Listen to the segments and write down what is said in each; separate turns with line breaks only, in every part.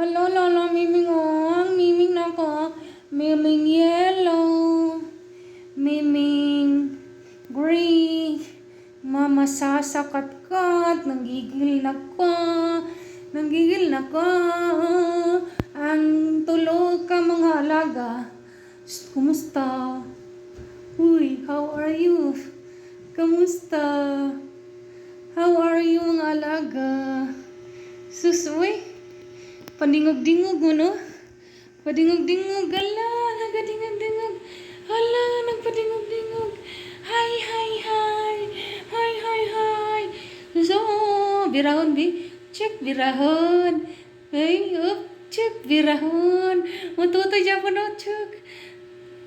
Lolo, Miming Ong, Miming nako, Miming yellow, Miming green, Mama sasakat-kat, nanggigil na ko, ang tulog ka mga alaga. Kumusta? Uy, how are you? Kamusta? How are you mga alaga? Susuy? Padingog-dingog mo, no? Padingog-dingog. Ala, nagadingog-dingog. Ala, nagpadingog-dingog. Hi, hi, hi. Hi, hi, hi. So, birahon, bi. Check, birahon. Ay, up. Check, birahon. Matutoy Japon, no? Check.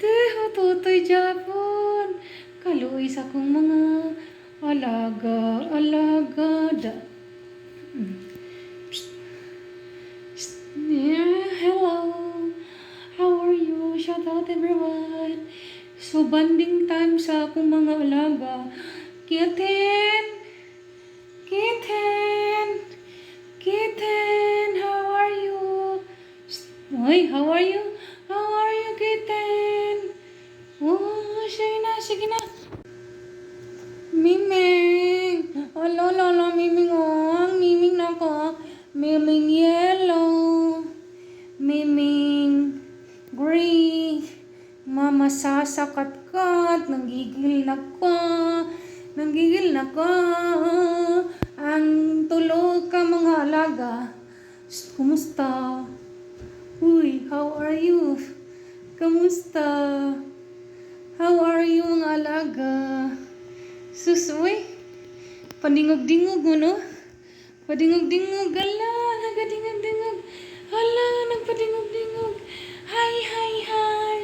Matutoy Japon. Kaluoy sa kong mga alaga. Yeah, hello. How are you? Shout out everyone. So, banding time sa akong mga alaga. Kitten, how are you? Oy, how are you? How are you, kitten? Oh, sige na. Miming. Lolo, Miming Ong, Miming nako, Miming yellow, Miming green, Mama sasakat-kat, nanggigil na ko, ang tulog ka mga alaga. Kumusta? Uy, how are you? Kamusta? How are you mga alaga? Susuy? Padingog-dingog mo, no? Padingog-dingog. Ala, nagadingog-dingog. Ala, nagpadingog-dingog. Hi, hi, hi.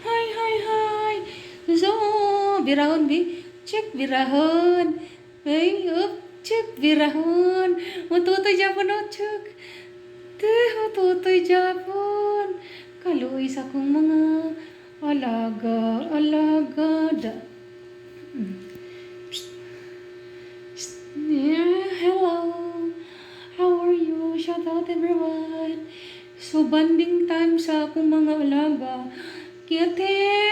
Hi, hi, hi. So, birahon, bi. Check, birahon. Ay, up. Check, birahon. Matutoy Japon, no? Check. Matutoy Japon. Kaluoy sa kong mga alaga. Yeah, hello. How are you? Shout out everyone. So, banding time sa akong mga alaga. Kitten,